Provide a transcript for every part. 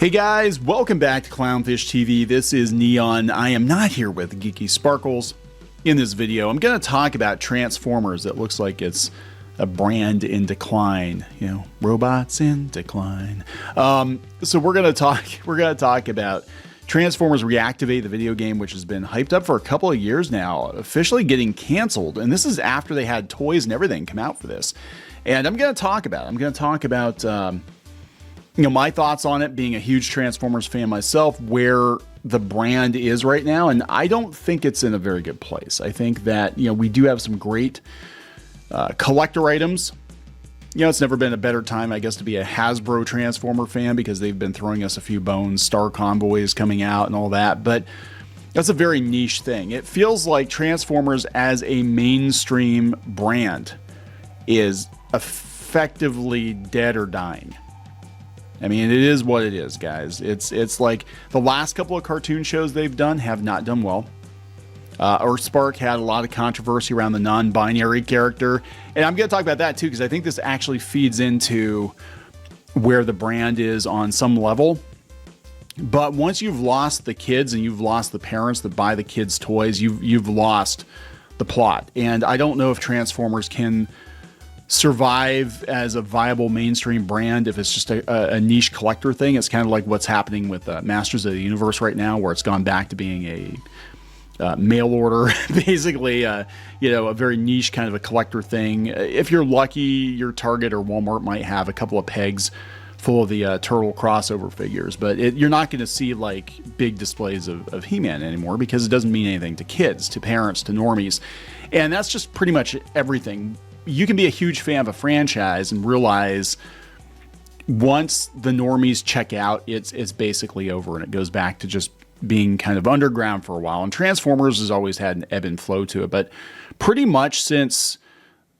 Hey guys, welcome back to Clownfish TV. This is Neon. I am not here with Geeky Sparkles. In this video, I'm going to talk about Transformers. It looks like it's a brand in decline. You know, robots in decline. So we're going to talk about Transformers Reactivate, the video game, which has been hyped up for a couple of years now, officially getting canceled. And this is after they had toys and everything come out for this. And I'm going to talk about my thoughts on it, being a huge Transformers fan myself, where the brand is right now. And I don't think it's in a very good place. I think that, we do have some great collector items. It's never been a better time, I guess, to be a Hasbro Transformer fan, because they've been throwing us a few bones, Star Convoys coming out and all that. But that's a very niche thing. It feels like Transformers as a mainstream brand is effectively dead or dying. I mean, it is what it is, guys. It's like the last couple of cartoon shows they've done have not done well. Earthspark had a lot of controversy around the non-binary character. And I'm going to talk about that too, because I think this actually feeds into where the brand is on some level. But once you've lost the kids and you've lost the parents that buy the kids' toys, you've lost the plot. And I don't know if Transformers can survive as a viable mainstream brand if it's just a niche collector thing. It's kind of like what's happening with Masters of the Universe right now, where it's gone back to being a mail order, basically, a very niche kind of a collector thing. If you're lucky, your Target or Walmart might have a couple of pegs full of the Turtle crossover figures, but you're not going to see like big displays of He-Man anymore, because it doesn't mean anything to kids, to parents, to normies. And that's just pretty much everything. You can be a huge fan of a franchise and realize once the normies check out, it's basically over, and it goes back to just being kind of underground for a while. And Transformers has always had an ebb and flow to it, but pretty much since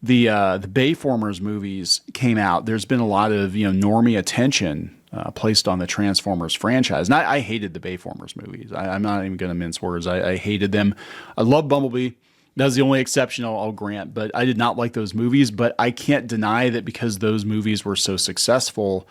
the Bayformers movies came out, there's been a lot of normie attention placed on the Transformers franchise. And I hated the Bayformers movies. I'm not even going to mince words. I hated them. I love Bumblebee. That's the only exception I'll grant, but I did not like those movies. But I can't deny that because those movies were so successful,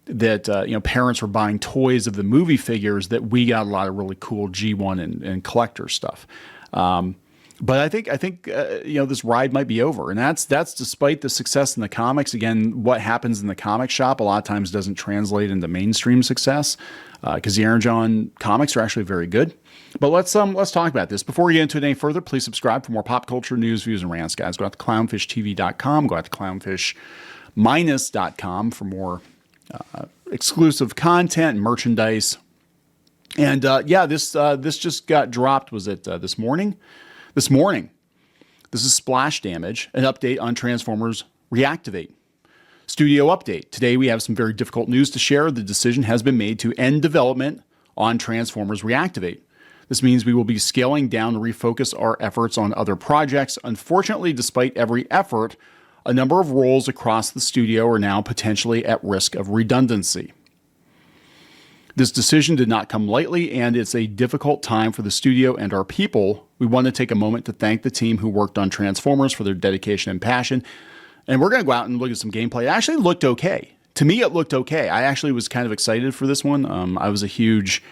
that parents were buying toys of the movie figures, that we got a lot of really cool G1 and collector stuff. But I think this ride might be over, and that's despite the success in the comics. Again, what happens in the comic shop a lot of times doesn't translate into mainstream success, because the Aaron John comics are actually very good. But let's talk about this. Before we get into it any further, please subscribe for more pop culture news, views, and rants, guys. Go out to clownfishtv.com. Go out to clownfish-.com for more exclusive content and merchandise. And this just got dropped. Was it this morning? This morning. This is Splash Damage, an update on Transformers Reactivate. Studio update. Today we have some very difficult news to share. The decision has been made to end development on Transformers Reactivate. This means we will be scaling down and refocus our efforts on other projects. Unfortunately, despite every effort, a number of roles across the studio are now potentially at risk of redundancy. This decision did not come lightly, and it's a difficult time for the studio and our people. We want to take a moment to thank the team who worked on Transformers for their dedication and passion. And we're going to go out and look at some gameplay. It actually looked okay. To me, it looked okay. I actually was kind of excited for this one. I was a huge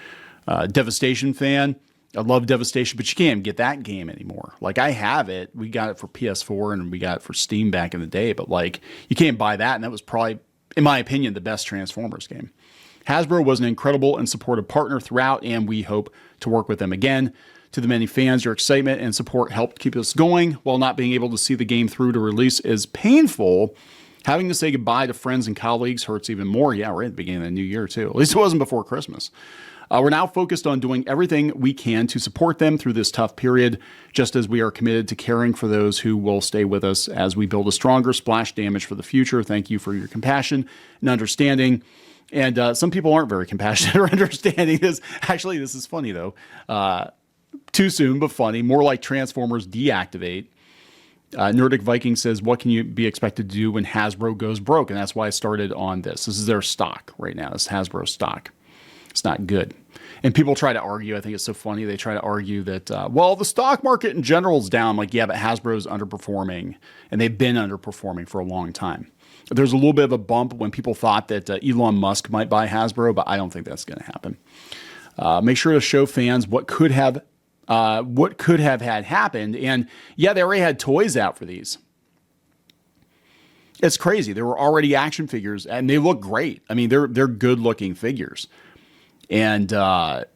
Devastation fan. I love Devastation, but you can't get that game anymore. Like, I have it. We got it for PS4 and we got it for Steam back in the day, but like, you can't buy that. And that was probably, in my opinion, the best Transformers game. Hasbro was an incredible and supportive partner throughout, and we hope to work with them again. To the many fans, your excitement and support helped keep us going. While not being able to see the game through to release is painful, having to say goodbye to friends and colleagues hurts even more. Yeah, we're at the beginning of the new year too. At least it wasn't before Christmas. We're now focused on doing everything we can to support them through this tough period, just as we are committed to caring for those who will stay with us as we build a stronger Splash Damage for the future. Thank you for your compassion and understanding. And some people aren't very compassionate or understanding this. Actually, this is funny, though. Too soon, but funny. More like Transformers Deactivate. Nordic Viking says, what can you be expected to do when Hasbro goes broke? And that's why I started on this. This is their stock right now. This is Hasbro stock. It's not good. And people try to argue, I think it's so funny, they try to argue that, the stock market in general is down. Like, yeah, but Hasbro's underperforming, and they've been underperforming for a long time. There's a little bit of a bump when people thought that Elon Musk might buy Hasbro, but I don't think that's going to happen. Make sure to show fans what could have had happened. And yeah, they already had toys out for these. It's crazy. There were already action figures, and they look great. I mean, they're good looking figures, and the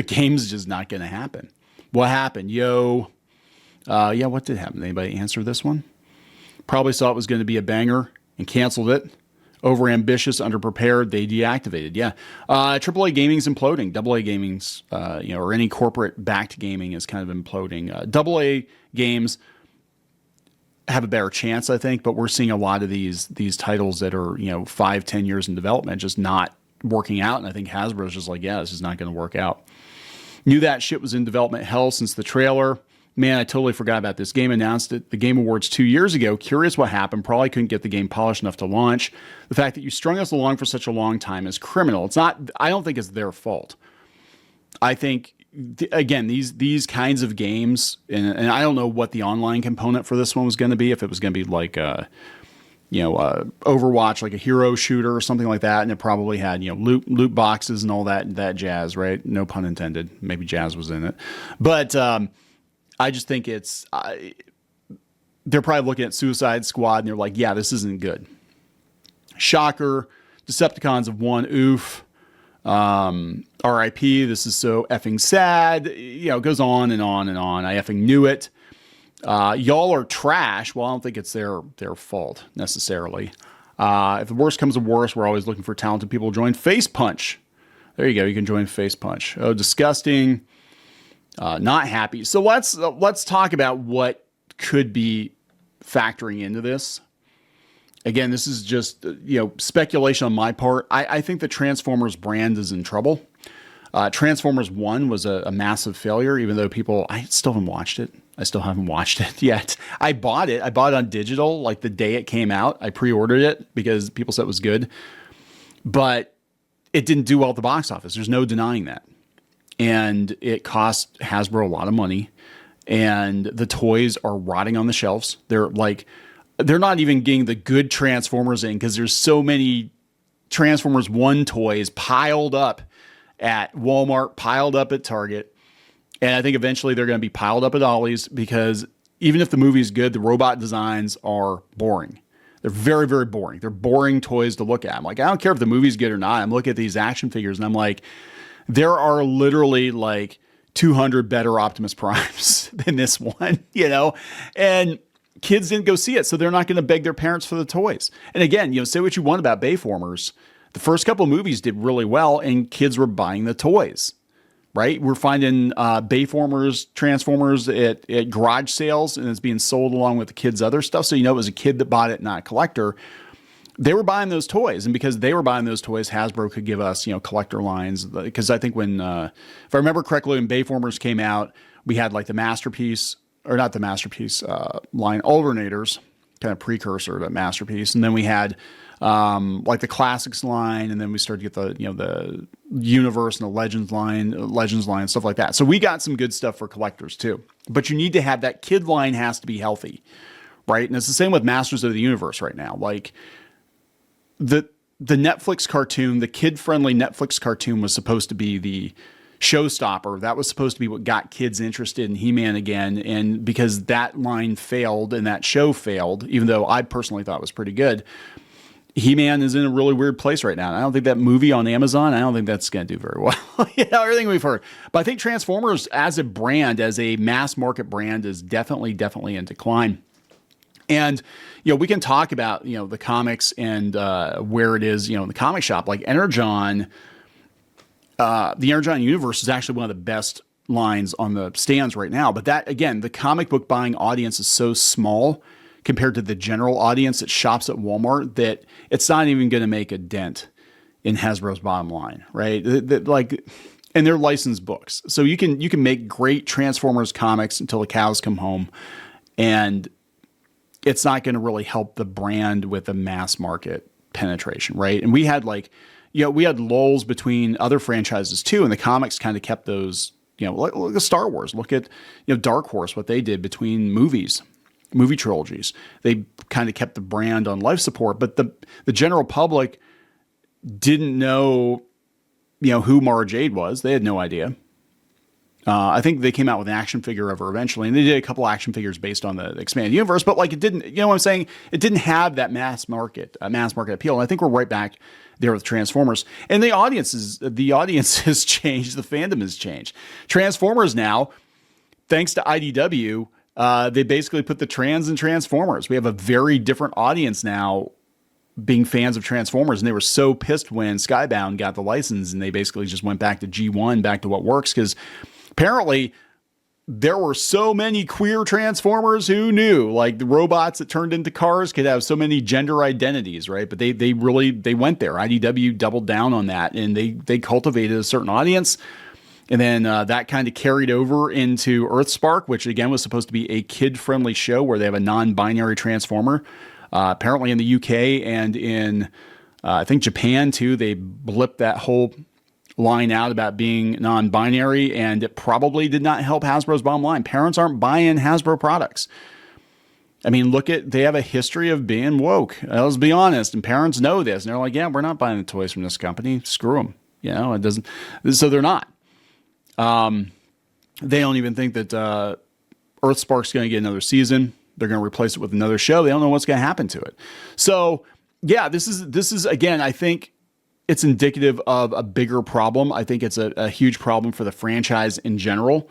game's just not going to happen. What happened? What did happen? Anybody answer this one? Probably saw it was going to be a banger and canceled it. Overambitious, underprepared, they deactivated. Yeah. AAA gaming's imploding. AA gaming's, or any corporate backed gaming is kind of imploding. AA games have a better chance, I think, but we're seeing a lot of these titles that are, 5-10 years in development just not working out. And I think Hasbro's just like, yeah, this is not going to work out. Knew that shit was in development hell since the trailer. Man, I totally forgot about this. Game announced at the Game Awards 2 years ago. Curious what happened. Probably couldn't get the game polished enough to launch. The fact that you strung us along for such a long time is criminal. It's not. I don't think it's their fault. I think, again, these kinds of games, and I don't know what the online component for this one was going to be. If it was going to be like Overwatch, like a hero shooter or something like that, and it probably had loot boxes and all that jazz, right? No pun intended. Maybe jazz was in it, but. I just think they're probably looking at Suicide Squad and they're like, yeah, this isn't good. Shocker. Decepticons have won. Oof. RIP. This is so effing sad. It goes on and on and on. I effing knew it. Y'all are trash. Well, I don't think it's their fault necessarily. If the worst comes to worst, we're always looking for talented people to join. Face Punch. There you go. You can join Face Punch. Oh, disgusting. Not happy. So let's talk about what could be factoring into this. Again, this is just speculation on my part. I think the Transformers brand is in trouble. Transformers 1 was a massive failure, even though I still haven't watched it. I still haven't watched it yet. I bought it. I bought it on digital like the day it came out. I pre-ordered it because people said it was good, but it didn't do well at the box office. There's no denying that. And it cost Hasbro a lot of money, and the toys are rotting on the shelves. They're not even getting the good Transformers in because there's so many Transformers 1 toys piled up at Walmart, piled up at Target. And I think eventually they're going to be piled up at Ollie's because even if the movie's good, the robot designs are boring. They're very, very boring. They're boring toys to look at. I'm like, I don't care if the movie's good or not. I'm looking at these action figures and I'm like, there are literally like 200 better Optimus Primes than this one, and kids didn't go see it. So they're not going to beg their parents for the toys. And again, say what you want about Bayformers. The first couple of movies did really well and kids were buying the toys, right? We're finding Bayformers, Transformers at garage sales and it's being sold along with the kids' other stuff. So, it was a kid that bought it, not a collector. They were buying those toys, and because they were buying those toys, Hasbro could give us, collector lines. Because I think when, if I remember correctly, when Bayformers came out, we had like the Masterpiece, or not the Masterpiece line, Alternators, kind of precursor to Masterpiece, and then we had like the Classics line, and then we started to get the Universe and the Legends line, stuff like that. So we got some good stuff for collectors too. But you need to have that kid line has to be healthy, right? And it's the same with Masters of the Universe right now, like. The Netflix cartoon, the kid-friendly Netflix cartoon was supposed to be the showstopper. That was supposed to be what got kids interested in He-Man again. And because that line failed and that show failed, even though I personally thought it was pretty good, He-Man is in a really weird place right now. And I don't think that movie on Amazon, I don't think that's going to do very well. Everything we've heard. But I think Transformers as a brand, as a mass market brand, is definitely in decline. And, we can talk about, the comics and where it is, in the comic shop. Like Energon, the Energon universe is actually one of the best lines on the stands right now. But that, again, the comic book buying audience is so small compared to the general audience that shops at Walmart that it's not even going to make a dent in Hasbro's bottom line, right? And they're licensed books. So you can make great Transformers comics until the cows come home, and it's not going to really help the brand with a mass market penetration, right? And we had we had lulls between other franchises too, and the comics kind of kept those, look at Star Wars, look at, Dark Horse, what they did between movies. movie trilogies. They kind of kept the brand on life support, but the general public didn't know, who Mara Jade was. They had no idea. I think they came out with an action figure of her eventually, and they did a couple action figures based on the expanded universe, but like it didn't, you know what I'm saying? It didn't have that mass market appeal. And I think we're right back there with Transformers. And the audience has changed. The fandom has changed. Transformers now, thanks to IDW, they basically put the trans in Transformers. We have a very different audience now being fans of Transformers, and they were so pissed when Skybound got the license, and they basically just went back to G1, back to what works, because apparently there were so many queer Transformers. Who knew? Like the robots that turned into cars could have so many gender identities, right? But they went there. IDW doubled down on that, and they cultivated a certain audience. And then that kind of carried over into Earthspark, which again was supposed to be a kid-friendly show where they have a non-binary Transformer. Apparently in the UK and in, I think, Japan too, they blipped that whole line out about being non-binary, and it probably did not help Hasbro's bottom line. Parents aren't buying Hasbro products. I mean, they have a history of being woke. Let's be honest. And parents know this. And they're like, yeah, we're not buying the toys from this company. Screw them. It doesn't. So they're not. They don't even think that Earthspark's going to get another season. They're going to replace it with another show. They don't know what's going to happen to it. So yeah, this is again, I think it's indicative of a bigger problem. I think it's a huge problem for the franchise in general.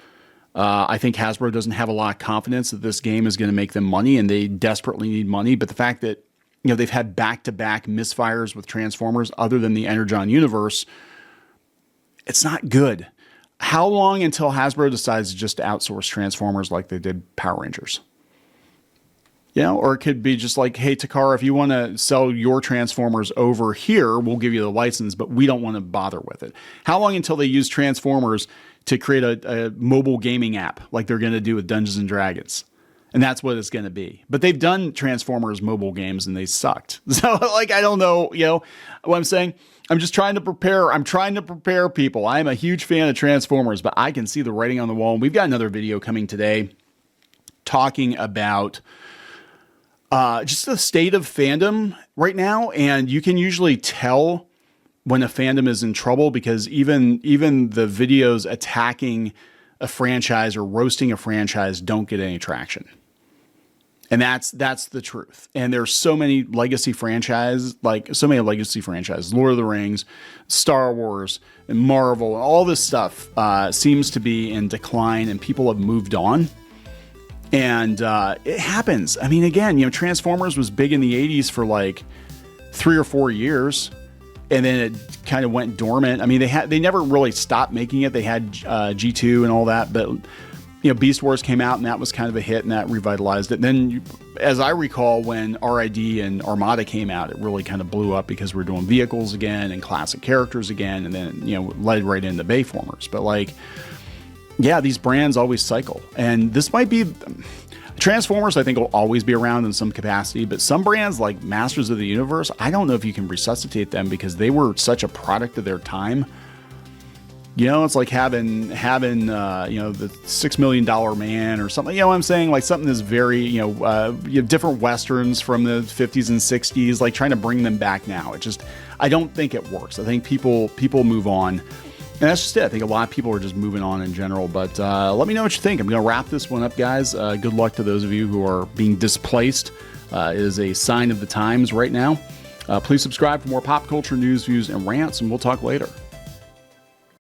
I think Hasbro doesn't have a lot of confidence that this game is going to make them money, and they desperately need money. But the fact that they've had back-to-back misfires with Transformers other than the Energon universe, it's not good. How long until Hasbro decides just to outsource Transformers like they did Power Rangers? Or it could be just like, hey, Takara, if you want to sell your Transformers over here, we'll give you the license, but we don't want to bother with it. How long until they use Transformers to create a mobile gaming app like they're going to do with Dungeons and Dragons? And that's what it's going to be. But they've done Transformers mobile games and they sucked. So like, I don't know, what I'm saying? I'm just trying to prepare. I'm trying to prepare people. I'm a huge fan of Transformers, but I can see the writing on the wall. We've got another video coming today talking about just the state of fandom right now. And you can usually tell when a fandom is in trouble because even the videos attacking a franchise or roasting a franchise don't get any traction. And that's the truth. And there's so many legacy franchises, Lord of the Rings, Star Wars, and Marvel, and all this stuff seems to be in decline, and people have moved on. And it happens. I mean, again, Transformers was big in the 80s for like 3 or 4 years, and then it kind of went dormant. I mean, they never really stopped making it. They had G2 and all that, but Beast Wars came out, and that was kind of a hit, and that revitalized it. And then, as I recall, when RID and Armada came out, it really kind of blew up because we're doing vehicles again and classic characters again, and then led right into Bayformers. But like, yeah, these brands always cycle, and this might be Transformers. I think will always be around in some capacity, but some brands like Masters of the Universe, I don't know if you can resuscitate them because they were such a product of their time. It's like having the $6 Million Man or something. You know what I'm saying? Like something that's very, you have different Westerns from the 50s and 60s, like trying to bring them back now. I don't think it works. I think people move on. And that's just it. I think a lot of people are just moving on in general. But let me know what you think. I'm going to wrap this one up, guys. Good luck to those of you who are being displaced. It is a sign of the times right now. Please subscribe for more pop culture news, views, and rants, and we'll talk later.